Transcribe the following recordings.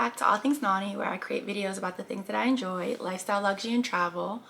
back to All Things Naughty, where I create videos about the things that I enjoy, lifestyle, luxury, and travel.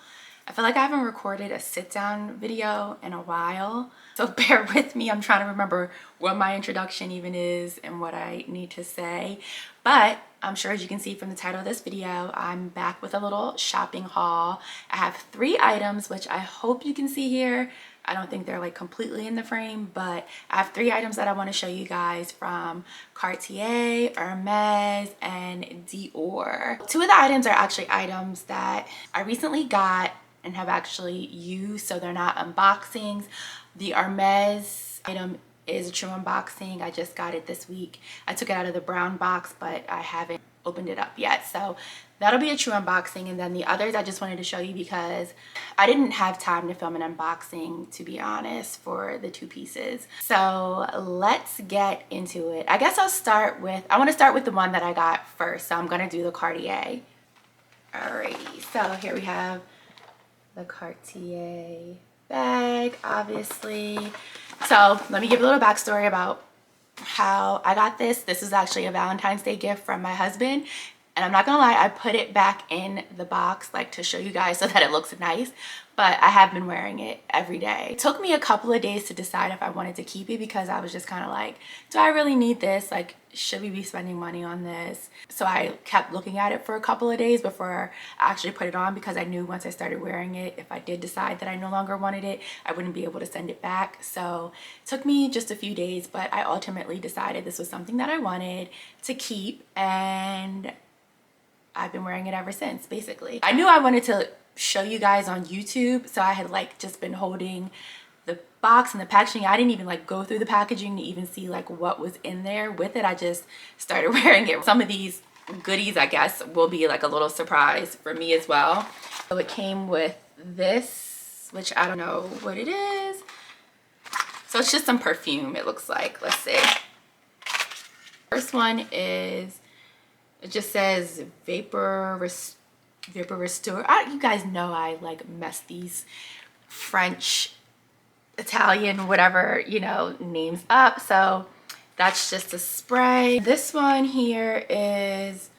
I feel like I haven't recorded a sit-down video in a while, so bear with me. I'm trying to remember what my introduction even is and what I need to say. But I'm sure, as you can see from the title of this video, I'm back with a little shopping haul. I have 3 items, which I hope you can see here. I don't think they're like completely in the frame, but I have 3 items that I want to show you guys from Cartier, Hermes, and Dior. 2 of the items are actually items that I recently got and have actually used, so they're not unboxings. The Hermes item is a true unboxing. I just got it this week. I took it out of the brown box, but I haven't opened it up yet, so that'll be a true unboxing. And then the others I just wanted to show you because I didn't have time to film an unboxing, to be honest, for the 2 pieces. So let's get into it. I guess I want to start with the one that I got first, so I'm gonna do the Cartier. Alrighty, so here we have the Cartier bag, obviously. So let me give a little backstory about how I got this. This is actually a Valentine's Day gift from my husband, and I'm not gonna lie, I put it back in the box like to show you guys so that it looks nice, but I have been wearing it every day. It took me a couple of days to decide if I wanted to keep it because I was just kind of like, do I really need this? Like, should we be spending money on this? So I kept looking at it for a couple of days before I actually put it on, because I knew once I started wearing it, if I did decide that I no longer wanted it, I wouldn't be able to send it back. So it took me just a few days, but I ultimately decided this was something that I wanted to keep, and I've been wearing it ever since, basically. I knew I wanted to show you guys on YouTube, so I had like just been holding the box and the packaging. I didn't even like go through the packaging to even see like what was in there with it. I just started wearing it. Some of these goodies, I guess, will be like a little surprise for me as well. So it came with this, which I don't know what it is. So it's just some perfume, it looks like. Let's see. First one is, it just says Vapor Restore. You guys know I like mess these French, Italian, whatever, you know, names up. So that's just a spray. This one here is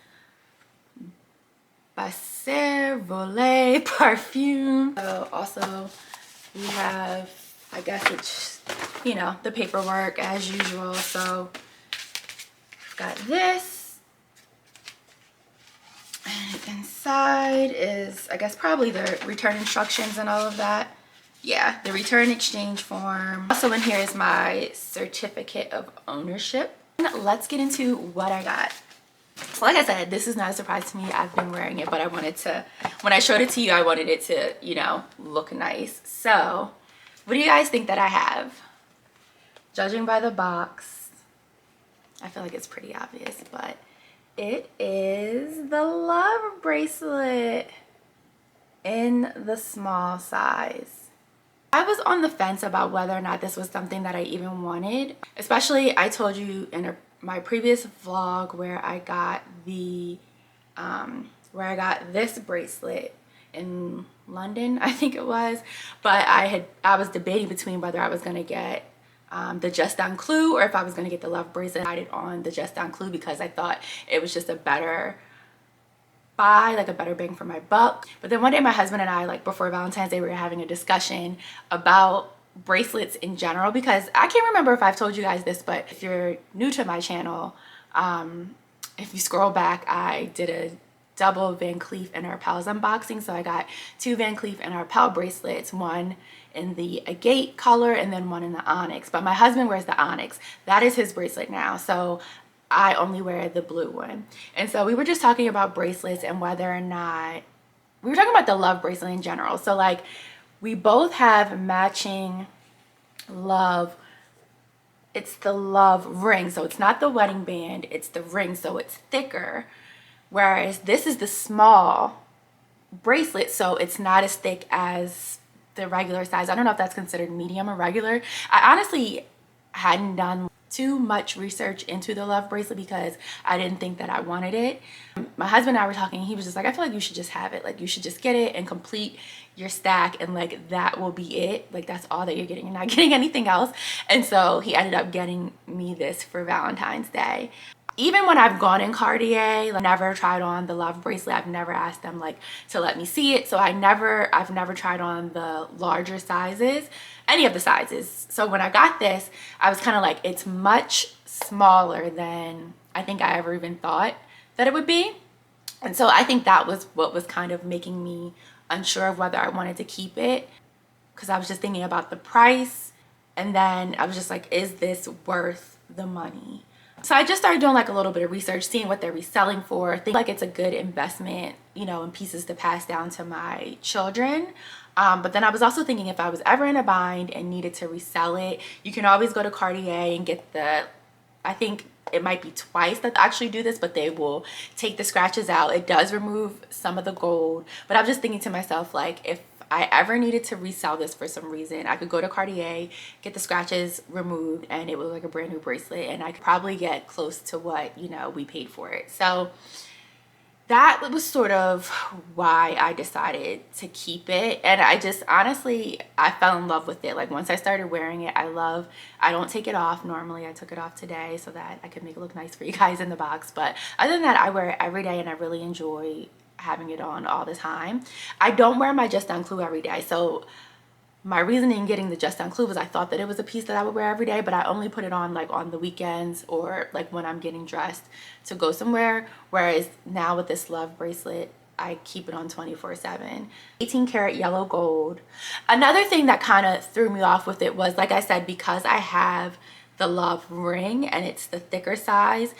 Basser Volet Parfum. So also we have, I guess it's, you know, the paperwork as usual. So got this. And inside is, I guess, probably the return instructions and all of that. Yeah, the return exchange form. Also in here is my certificate of ownership. Let's get into what I got. So like I said, this is not a surprise to me. I've been wearing it, but I wanted to, when I showed it to you, I wanted it to, you know, look nice. So what do you guys think that I have? Judging by the box, I feel like it's pretty obvious, but it is the love bracelet in the small size. I was on the fence about whether or not this was something that I even wanted. Especially, I told you in my previous vlog where I got the this bracelet in London, I think it was. But I was debating between whether I was gonna get the Just Un Clou or if I was gonna get the love bracelet. I decided on the Just Un Clou because I thought it was just a better buy, like a better bang for my buck. But then one day my husband and I, like before Valentine's Day, we were having a discussion about bracelets in general, because I can't remember if I've told you guys this, but if you're new to my channel, if you scroll back, I did a double Van Cleef and Arpels unboxing. So I got 2 Van Cleef and Arpels bracelets, one in the agate color and then one in the onyx. But my husband wears the onyx. That is his bracelet now. So I only wear the blue one. And so we were just talking about bracelets and whether or not, we were talking about the love bracelet in general. So like, we both have matching love. It's the love ring. So it's not the wedding band, it's the ring. So it's thicker. Whereas this is the small bracelet. So it's not as thick as the regular size. I don't know if that's considered medium or regular. I honestly hadn't done too much research into the love bracelet because I didn't think that I wanted it. My husband and I were talking, he was just like, I feel like you should just have it. Like, you should just get it and complete your stack, and like that will be it. Like, that's all that you're getting. You're not getting anything else. And so he ended up getting me this for Valentine's Day. even when I've gone in Cartier, like, never tried on the love bracelet. I've never asked them like to let me see it. So I've never tried on the larger sizes, any of the sizes. So when I got this, I was kind of like, it's much smaller than I think I ever even thought that it would be. And so I think that was what was kind of making me unsure of whether I wanted to keep it, because I was just thinking about the price, and then I was just like, is this worth the money? So I just started doing like a little bit of research, seeing what they're reselling for. I think like it's a good investment, you know, in pieces to pass down to my children. But then I was also thinking, if I was ever in a bind and needed to resell it, you can always go to Cartier and get the, I think it might be twice that they actually do this, but they will take the scratches out. It does remove some of the gold, but I'm just thinking to myself, like, if I ever needed to resell this for some reason, I could go to Cartier, get the scratches removed, and it was like a brand new bracelet, and I could probably get close to what, you know, we paid for it. So that was sort of why I decided to keep it. And I just honestly, I fell in love with it. Like, once I started wearing it, I don't take it off normally. I took it off today so that I could make it look nice for you guys in the box. But other than that, I wear it every day, and I really enjoy having it on all the time. I don't wear my Just Unclou every day. So my reasoning in getting the Just Unclou was I thought that it was a piece that I would wear every day, but I only put it on like on the weekends or like when I'm getting dressed to go somewhere. Whereas now with this love bracelet, I keep it on 24/7. 18 karat yellow gold. Another thing that kind of threw me off with it was, like I said, because I have the love ring and it's the thicker size,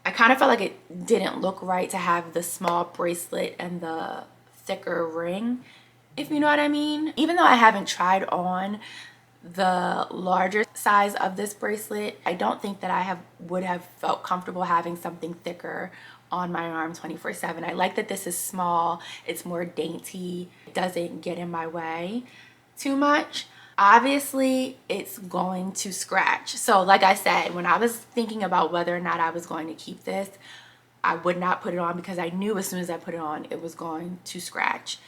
I kind of felt like it didn't look right to have the small bracelet and the thicker ring, if you know what I mean. Even though I haven't tried on the larger size of this bracelet, I don't think that I would have felt comfortable having something thicker on my arm 24/7. I like that this is small, it's more dainty, it doesn't get in my way too much. Obviously it's going to scratch. So like I said, when I was thinking about whether or not I was going to keep this, I would not put it on because I knew as soon as I put it on, it was going to scratch.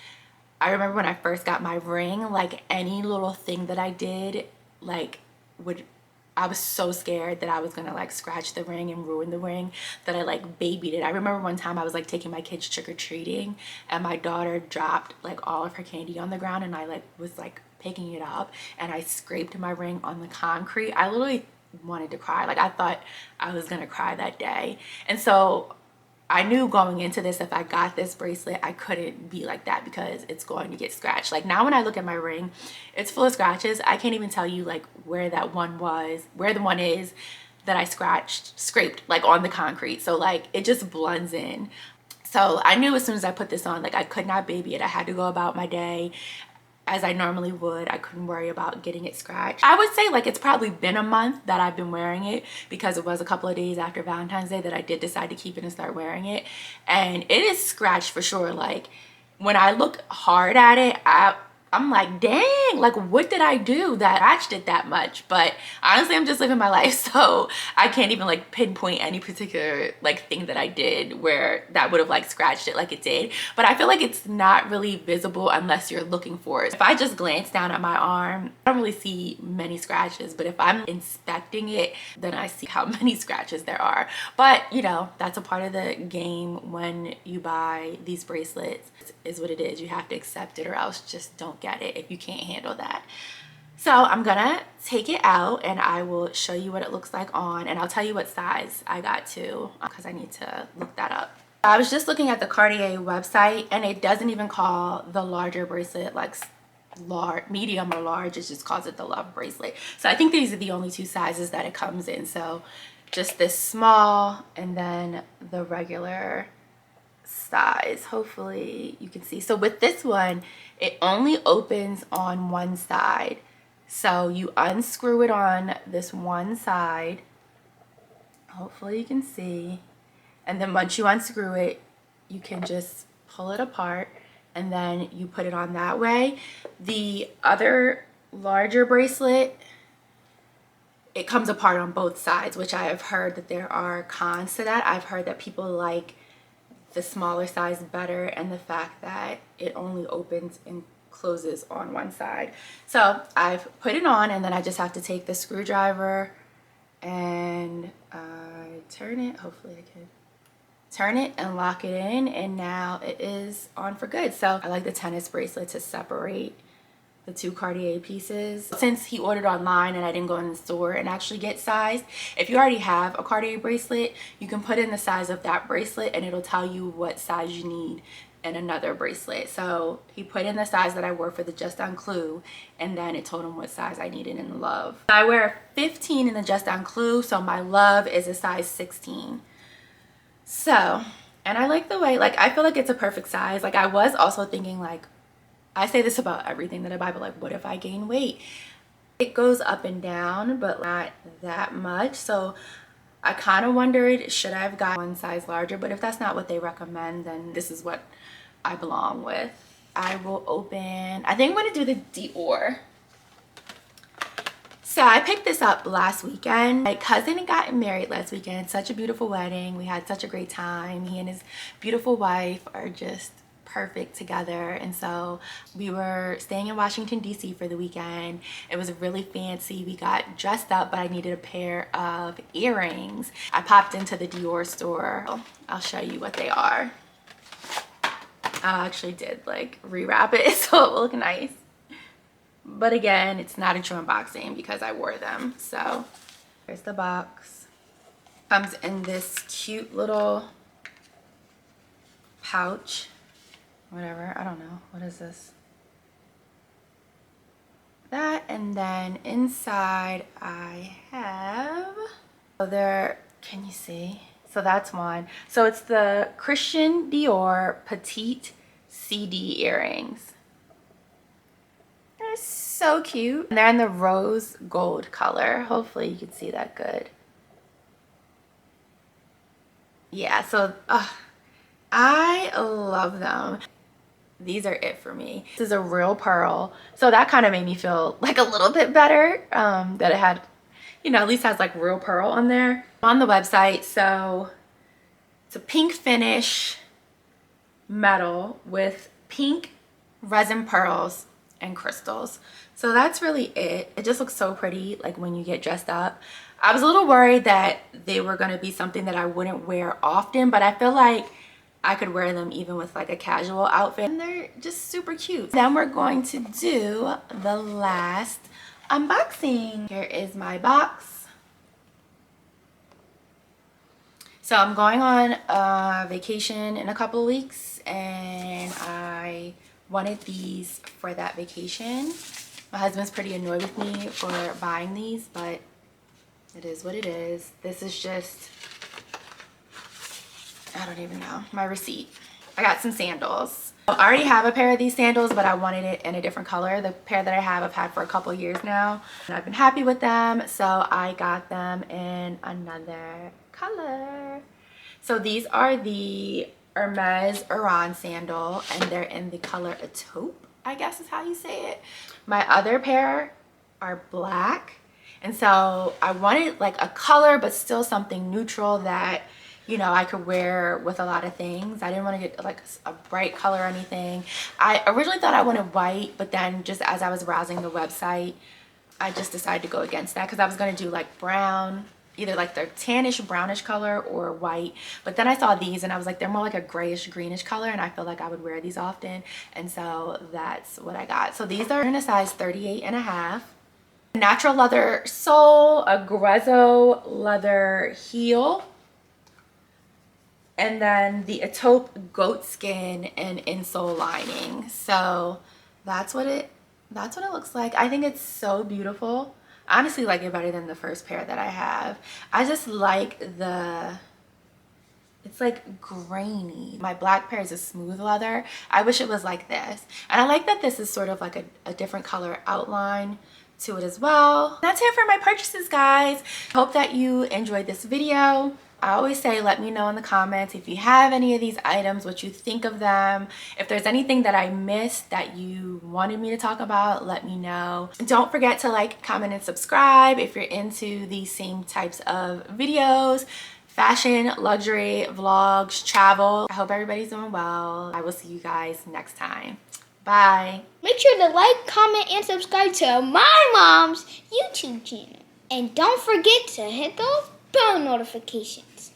I remember when I first got my ring, like any little thing that I did, like I was so scared that I was gonna like scratch the ring and ruin the ring that I like babied it. I remember one time I was like taking my kids trick-or-treating and my daughter dropped like all of her candy on the ground, and I like was like picking it up and I scraped my ring on the concrete. I literally wanted to cry. Like, I thought I was gonna cry that day. And so I knew going into this, if I got this bracelet, I couldn't be like that because it's going to get scratched. Like, now when I look at my ring, it's full of scratches. I can't even tell you like where that one was, where the one is that I scraped like on the concrete. So like it just blends in. So I knew as soon as I put this on, like I could not baby it. I had to go about my day as I normally would. I couldn't worry about getting it scratched. I would say like it's probably been a month that I've been wearing it, because it was a couple of days after Valentine's Day that I did decide to keep it and start wearing it, and it is scratched for sure. Like, when I look hard at it, I'm like, dang, like what did I do that scratched it that much? But honestly, I'm just living my life, so I can't even like pinpoint any particular like thing that I did where that would have like scratched it like it did. But I feel like it's not really visible unless you're looking for it. If I just glance down at my arm, I don't really see many scratches, but if I'm inspecting it, then I see how many scratches there are. But you know, that's a part of the game when you buy these bracelets. Is what it is. You have to accept it, or else just don't get it if you can't handle that. So I'm gonna take it out and I will show you what it looks like on, and I'll tell you what size I got too, because I need to look that up. I was just looking at the Cartier website, and it doesn't even call the larger bracelet like medium or large. It just calls it the love bracelet. So I think these are the only two sizes that it comes in. So just this small and then the regular size. Hopefully you can see. So with this one, it only opens on one side. So you unscrew it on this one side. Hopefully you can see. And then once you unscrew it, you can just pull it apart and then you put it on that way. The other larger bracelet, it comes apart on both sides, which I have heard that there are cons to that. I've heard that people like the smaller size better, and the fact that it only opens and closes on one side. So I've put it on, and then I just have to take the screwdriver and I turn it. Hopefully I can turn it and lock it in, and now it is on for good. So I like the tennis bracelet to separate the two Cartier pieces. Since he ordered online and I didn't go in the store and actually get sized, if you already have a Cartier bracelet, you can put in the size of that bracelet and it'll tell you what size you need in another bracelet. So he put in the size that I wore for the Just Un Clou, and then it told him what size I needed in the Love. I wear a 15 in the Just Un Clou, so my Love is a size 16. So, and I like the way, like, I feel like it's a perfect size. Like, I was also thinking, like, I say this about everything that I buy, but like, what if I gain weight? It goes up and down, but not that much. So I kind of wondered, should I have got one size larger? But if that's not what they recommend, then this is what I belong with. I will open, I think I'm going to do the Dior. So I picked this up last weekend. My cousin got married last weekend. Such a beautiful wedding. We had such a great time. He and his beautiful wife are just perfect together, and so we were staying in Washington DC for the weekend. It was really fancy. We got dressed up, but I needed a pair of earrings. I popped into the Dior store. I'll show you what they are. I actually did like rewrap it so it will look nice, but again, it's not a true unboxing because I wore them. So here's the box. Comes in this cute little pouch, whatever, I don't know, what is this, that, and then inside I have, so there, can you see? So that's one. So it's the Christian Dior Petite CD earrings. They're so cute, and they're in the rose gold color. Hopefully you can see that good. Yeah, so I love them. These are it for me. This is a real pearl, so that kind of made me feel like a little bit better that it had, you know, at least has like real pearl on there on the website. So it's a pink finish metal with pink resin pearls and crystals. So that's really it. It just looks so pretty, like when you get dressed up. I was a little worried that they were going to be something that I wouldn't wear often, but I feel like I could wear them even with like a casual outfit, and they're just super cute. Then we're going to do the last unboxing. Here is my box. So I'm going on a vacation in a couple of weeks, and I wanted these for that vacation. My husband's pretty annoyed with me for buying these, but it is what it is. This is just, I don't even know, my receipt. I got some sandals. I already have a pair of these sandals, but I wanted it in a different color. The pair that I have, I've had for a couple years now, and I've been happy with them, so I got them in another color. So these are the Hermes Oran sandal, and they're in the color taupe, I guess is how you say it. My other pair are black, and so I wanted like a color, but still something neutral that, you know, I could wear with a lot of things. I didn't want to get like a bright color or anything. I originally thought I wanted white, but then just as I was browsing the website, I just decided to go against that because I was going to do like brown, either like the tannish brownish color or white. But then I saw these and I was like, they're more like a grayish greenish color, and I feel like I would wear these often. And so that's what I got. So these are in a size 38.5. Natural leather sole, a Grezzo leather heel, and then the taupe goat skin and insole lining. So that's what it looks like. I think it's so beautiful. I honestly like it better than the first pair that I have. I just like it's like grainy. My black pair is a smooth leather. I wish it was like this. And I like that this is sort of like a different color outline to it as well. That's it for my purchases, guys. Hope that you enjoyed this video. I always say, let me know in the comments if you have any of these items, what you think of them. If there's anything that I missed that you wanted me to talk about, let me know. Don't forget to like, comment, and subscribe if you're into these same types of videos. Fashion, luxury, vlogs, travel. I hope everybody's doing well. I will see you guys next time. Bye. Make sure to like, comment, and subscribe to my mom's YouTube channel. And don't forget to hit those bell notifications.